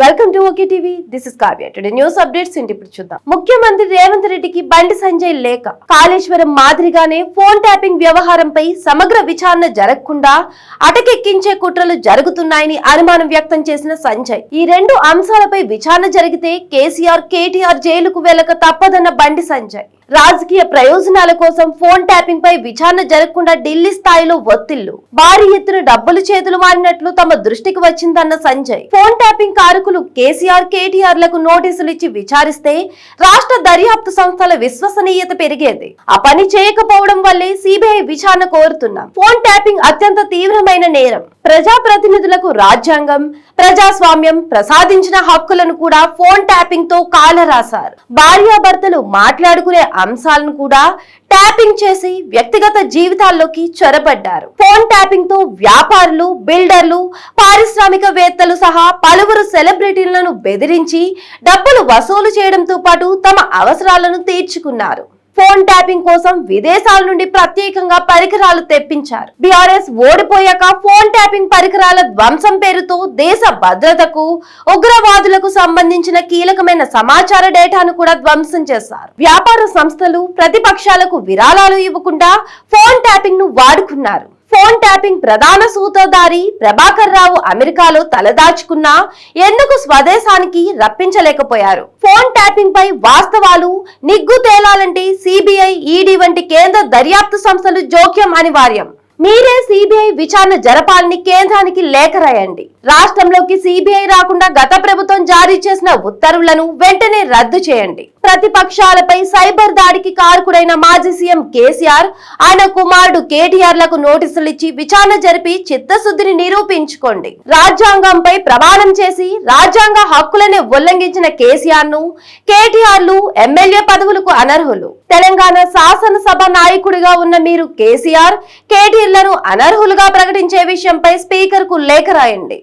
Welcome to okay TV. This is Kavya. Today news updates ఇప్పుడు చూద్దాం. ముఖ్యమంత్రి రేవంత్ రెడ్డికి బండి సంజయ్ లేఖ. కాళేశ్వరం మాదిరిగానే ఫోన్ ట్యాపింగ్ వ్యవహారంపై సమగ్ర విచారణ జరగకుండా అటకెక్కించే కుట్రలు జరుగుతున్నాయని అనుమానం వ్యక్తం చేసిన సంజయ్, ఈ రెండు అంశాలపై విచారణ జరిగితే కేసీఆర్, కేటీఆర్ జైలుకు వెళ్లక తప్పదన్న బండి సంజయ్. రాజకీయ ప్రయోజనాల కోసం ఫోన్ ట్యాపింగ్ పై విచారణ జరగకుండా ఢిల్లీ స్థాయిలో ఒత్తిళ్లు, భారీ ఎత్తున డబ్బులు చేతులు మారినట్లు తమ దృష్టికి వచ్చిందన్న సంజయ్. ఫోన్ ట్యాపింగ్ కారకులు కేసీఆర్, కేటీఆర్ లకు నోటీసులు ఇచ్చి విచారిస్తే రాష్ట్ర దర్యాప్తు సంస్థల విశ్వసనీయత పెరిగేది. ఆ పని చేయకపోవడం వల్లే సిబిఐ విచారణ కోరుతున్నాం. ఫోన్ ట్యాపింగ్ అత్యంత తీవ్రమైన నేరం. ప్రజాప్రతినిధులకు రాజ్యాంగం, ప్రజాస్వామ్యం ప్రసాదించిన హక్కులను కూడా ఫోన్ ట్యాపింగ్ తో కాలరాశారు. భార్యాభర్తలు మాట్లాడుకునే అంశాలను కూడా ట్యాపింగ్ చేసి వ్యక్తిగత జీవితాల్లోకి చొరబడ్డారు. ఫోన్ ట్యాపింగ్ తో వ్యాపారులు, బిల్డర్లు, పారిశ్రామికవేత్తలు సహా పలువురు సెలబ్రిటీలను బెదిరించి డబ్బులు వసూలు చేయడంతో పాటు తమ అవసరాలను తీర్చుకున్నారు. ఫోన్ ట్యాపింగ్ కోసం విదేశాల నుండి ప్రత్యేకంగా పరికరాలు తెప్పించారు. బీఆర్ఎస్ ఓడిపోయాక ఫోన్ ట్యాపింగ్ పరికరాల ధ్వంసం పేరుతో దేశ భద్రతకు, ఉగ్రవాదులకు సంబంధించిన కీలకమైన సమాచార డేటాను కూడా ధ్వంసం చేశారు. వ్యాపార సంస్థలు ప్రతిపక్షాలకు విరాళాలు ఇవ్వకుండా ఫోన్ ట్యాపింగ్ ను వాడుకున్నారు. ఫోన్ ట్యాపింగ్ ప్రధాన సూత్రధారి ప్రభాకర్ రావు అమెరికాలో తలదాచుకున్నా ఎందుకు స్వదేశానికి రప్పించలేకపోయారు? ఫోన్ ట్యాపింగ్ పై వాస్తవాలు నిగ్గు తేలాలంటే సిబిఐ, ఈడీ వంటి కేంద్ర దర్యాప్తు సంస్థలు జోక్యం అనివార్యం. మీరే సిబిఐ విచారణ జరపాలని కేంద్రానికి లేఖ రాయండి. రాష్ట్రంలోకి సిబిఐ రాకుండా గత ప్రభుత్వం జారీ చేసిన ఉత్తర్వులను వెంటనే రద్దు చేయండి. ప్రతిపక్షాలపై సైబర్ దాడికి కారకుడైన మాజీ సీఎం కేసీఆర్, ఆయన కుమారుడు కేటీఆర్ లకు నోటీసులు ఇచ్చి విచారణ జరిపి చిత్తశుద్ధిని నిరూపించుకోండి. రాజ్యాంగంపై ప్రమాణం చేసి రాజ్యాంగ హక్కులను ఉల్లంఘించిన కేసీఆర్ ను, కేటీఆర్ లు ఎమ్మెల్యే పదవులకు అనర్హులు. తెలంగాణ శాసనసభ నాయకుడిగా ఉన్న మీరు కేసీఆర్, కేటీఆర్లను అనర్హులుగా ప్రకటించే విషయంపై స్పీకర్ కు లేఖ రాయండి.